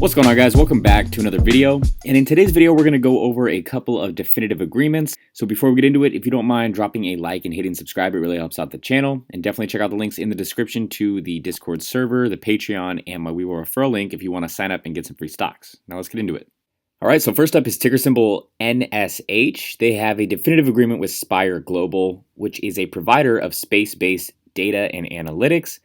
What's going on, guys? Welcome back to another video. And in today's video, we're going to go over a couple of definitive agreements. So before we get into it, if you don't mind dropping a like and hitting subscribe, it really helps out the channel. And definitely check out the links in the description to the Discord server, the Patreon, and my WeWorld referral link if you want to sign up and get some free stocks. Now let's get into it. All right, so first up is ticker symbol NSH. They have a definitive agreement with Spire Global, which is a provider of space-based data and analytics.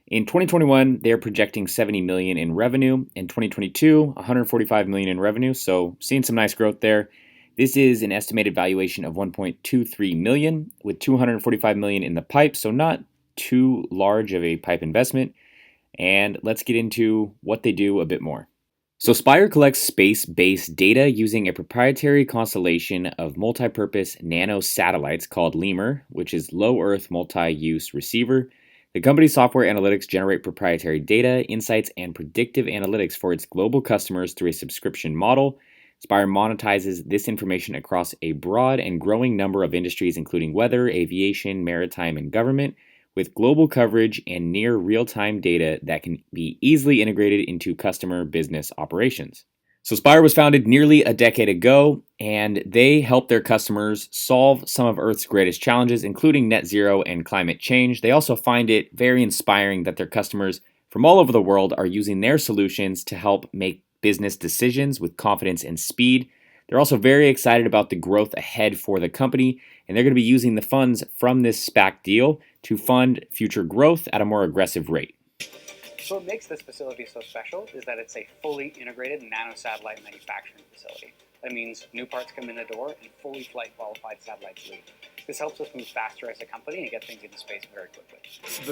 In 2021, they're projecting $70 million in revenue. In 2022, $145 million in revenue, so seeing some nice growth there. This is an estimated valuation of $1.23 million with $245 million in the pipe, so not too large of a pipe investment. And let's get into what they do a bit more. So Spire collects space-based data using a proprietary constellation of multi-purpose nano satellites called LEMUR, which is Low Earth Multi-Use Receiver. The company's software analytics generate proprietary data, insights, and predictive analytics for its global customers through a subscription model. Spire monetizes this information across a broad and growing number of industries, including weather, aviation, maritime, and government, with global coverage and near real-time data that can be easily integrated into customer business operations. So Spire was founded nearly a decade ago, and they help their customers solve some of Earth's greatest challenges, including net zero and climate change. They also find it very inspiring that their customers from all over the world are using their solutions to help make business decisions with confidence and speed. They're also very excited about the growth ahead for the company, and they're going to be using the funds from this Spac deal to fund future growth at a more aggressive rate. So what makes this facility so special is that it's a fully integrated nanosatellite manufacturing facility. That means new parts come in the door and fully flight qualified satellites leave. This helps us move faster as a company and get things into space very quickly.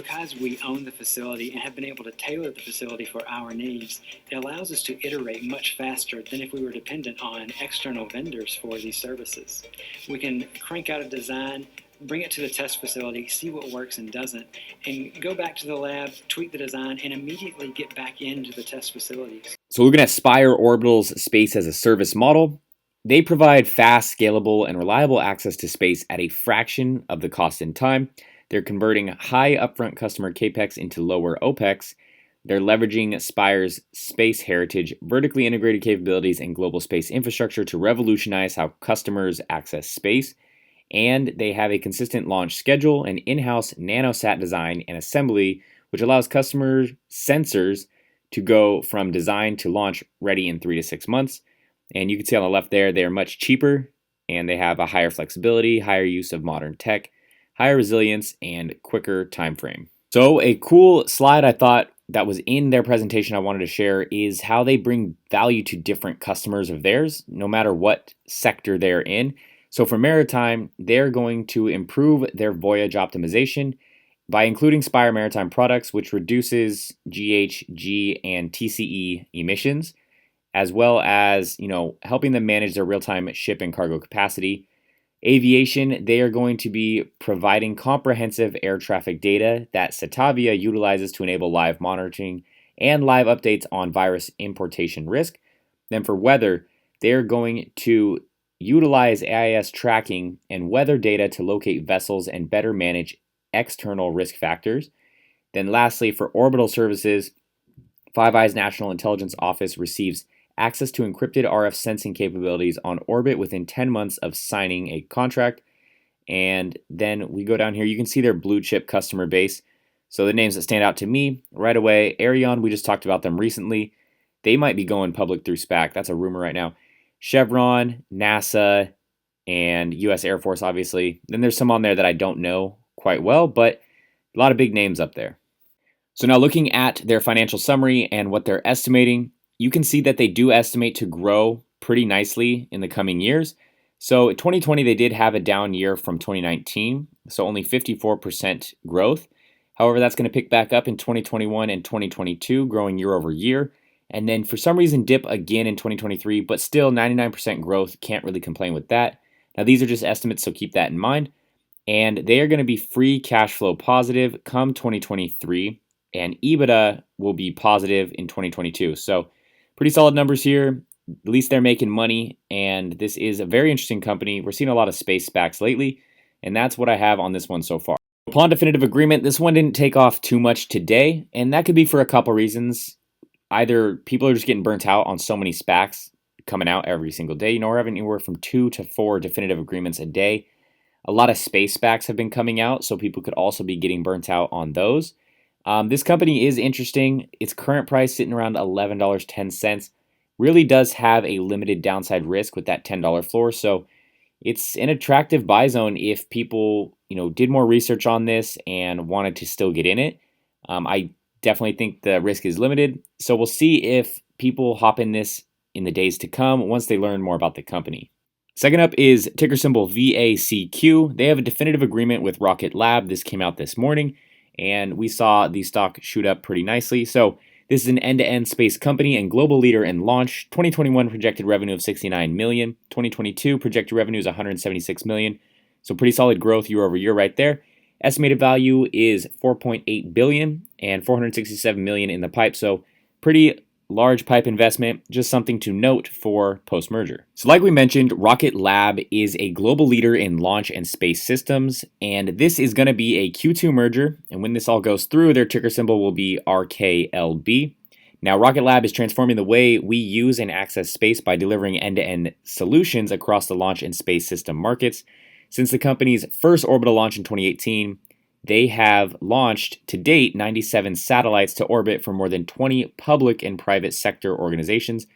Because we own the facility and have been able to tailor the facility for our needs, it allows us to iterate much faster than if we were dependent on external vendors for these services. We can crank out a design, bring it to the test facility, see what works and doesn't, and go back to the lab, tweak the design, and immediately get back into the test facilities. So looking at Spire Orbital's space as a service model, they provide fast, scalable, and reliable access to space at a fraction of the cost and time. They're converting high upfront customer CAPEX into lower OPEX. They're leveraging Spire's space heritage, vertically integrated capabilities, and global space infrastructure to revolutionize how customers access space. And they have a consistent launch schedule, an in-house nanosat design and assembly, which allows customer sensors to go from design to launch ready in 3 to 6 months. And you can see on the left there, they are much cheaper, and they have a higher flexibility, higher use of modern tech, higher resilience, and quicker time frame. So a cool slide I thought that was in their presentation I wanted to share is how they bring value to different customers of theirs, no matter what sector they're in. So for maritime, they're going to improve their voyage optimization by including Spire Maritime products, which reduces GHG and TCE emissions, as well as, helping them manage their real-time ship and cargo capacity. Aviation, they are going to be providing comprehensive air traffic data that Satavia utilizes to enable live monitoring and live updates on virus importation risk. Then for weather, they're going to utilize AIS tracking and weather data to locate vessels and better manage external risk factors. Then lastly, for orbital services, Five Eyes National Intelligence Office receives access to encrypted RF sensing capabilities on orbit within 10 months of signing a contract. And then we go down here, you can see their blue chip customer base. So the names that stand out to me right away, Arion, we just talked about them recently. They might be going public through Spac. That's a rumor right now. Chevron, NASA, and US Air Force, obviously. Then there's some on there that I don't know quite well, but a lot of big names up there. So now looking at their financial summary and what they're estimating, you can see that they do estimate to grow pretty nicely in the coming years. So 2020, they did have a down year from 2019, so only 54% growth. However, that's going to pick back up in 2021 and 2022, growing year over year. And then for some reason dip again in 2023, but still 99% growth. Can't really complain with that. Now these are just estimates, so keep that in mind. And they are going to be free cash flow positive come 2023, and EBITDA will be positive in 2022. So pretty solid numbers here. At least they're making money, and this is a very interesting company. We're seeing a lot of space SPACs lately, and that's what I have on this one so far. Upon definitive agreement, this one didn't take off too much today, and that could be for a couple reasons. either people are just getting burnt out on so many SPACs coming out every single day. We're having anywhere from 2 to 4 definitive agreements a day. A lot of space SPACs have been coming out, so people could also be getting burnt out on those. This company is interesting. Its current price sitting around $11.10. Really does have a limited downside risk with that $10 floor, so it's an attractive buy zone if people, did more research on this and wanted to still get in it. I definitely think the risk is limited, so we'll see if people hop in this in the days to come once they learn more about the company. Second up is ticker symbol VACQ. They have a definitive agreement with Rocket Lab. This came out this morning, and we saw the stock shoot up pretty nicely. So this is an end-to-end space company and global leader in launch. 2021 projected revenue of $69 million. 2022 projected revenue is $176 million. So pretty solid growth year over year right there. Estimated value is $4.8 billion and $467 million in the pipe. So pretty large pipe investment, just something to note for post-merger. So like we mentioned, Rocket Lab is a global leader in launch and space systems, and this is going to be a Q2 merger, and when this all goes through, their ticker symbol will be RKLB. Now, Rocket Lab is transforming the way we use and access space by delivering end-to-end solutions across the launch and space system markets. Since the company's first orbital launch in 2018, they have launched to date 97 satellites to orbit for more than 20 public and private sector organizations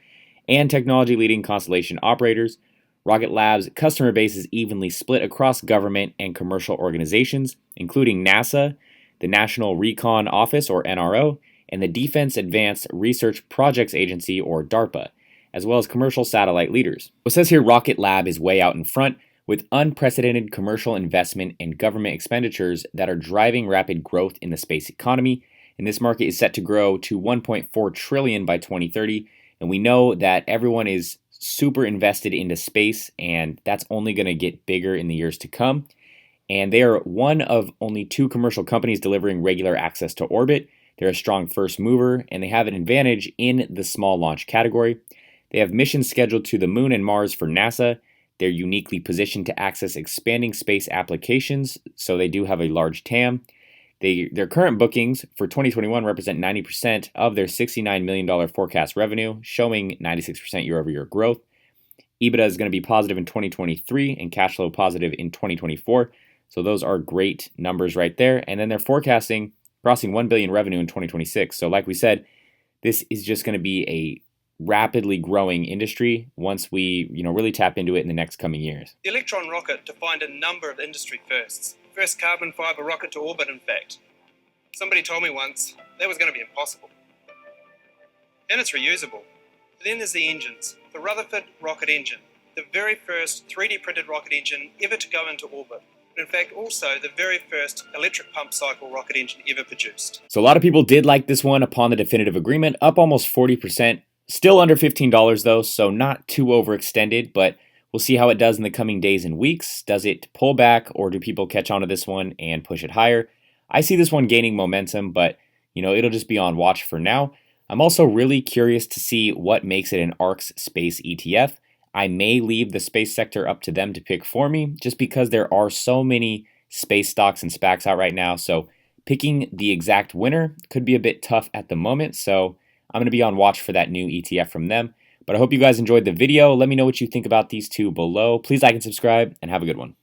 and technology-leading constellation operators. Rocket Lab's customer base is evenly split across government and commercial organizations, including NASA, the National Recon Office, or NRO, and the Defense Advanced Research Projects Agency, or DARPA, as well as commercial satellite leaders. It says here Rocket Lab is way out in front, with unprecedented commercial investment and government expenditures that are driving rapid growth in the space economy. And this market is set to grow to $1.4 trillion by 2030. And we know that everyone is super invested into space, and that's only going to get bigger in the years to come. And they are one of only 2 commercial companies delivering regular access to orbit. They're a strong first mover, and they have an advantage in the small launch category. They have missions scheduled to the moon and Mars for NASA. They're uniquely positioned to access expanding space applications, so they do have a large TAM. Their current bookings for 2021 represent 90% of their $69 million forecast revenue, showing 96% year-over-year growth. EBITDA is going to be positive in 2023 and cash flow positive in 2024, so those are great numbers right there. And then they're forecasting crossing $1 billion revenue in 2026. So like we said, this is just going to be a rapidly growing industry once we really tap into it in the next coming years. The Electron rocket defined a number of industry firsts. First carbon fiber rocket to orbit, in fact. Somebody told me once that was going to be impossible. And it's reusable. But then there's the engines. The Rutherford rocket engine, the very first 3D printed rocket engine ever to go into orbit. But in fact, also the very first electric pump cycle rocket engine ever produced. So a lot of people did like this one upon the definitive agreement, up almost 40%. Still under $15 though, so not too overextended, but we'll see how it does in the coming days and weeks. Does it pull back, or do people catch on to this one and push it higher? I see this one gaining momentum, but it'll just be on watch for now. I'm also really curious to see what makes it an ARK's space ETF. I may leave the space sector up to them to pick for me, just because there are so many space stocks and SPACs out right now, so picking the exact winner could be a bit tough at the moment, so I'm going to be on watch for that new ETF from them. But I hope you guys enjoyed the video. Let me know what you think about these two below. Please like and subscribe, and have a good one.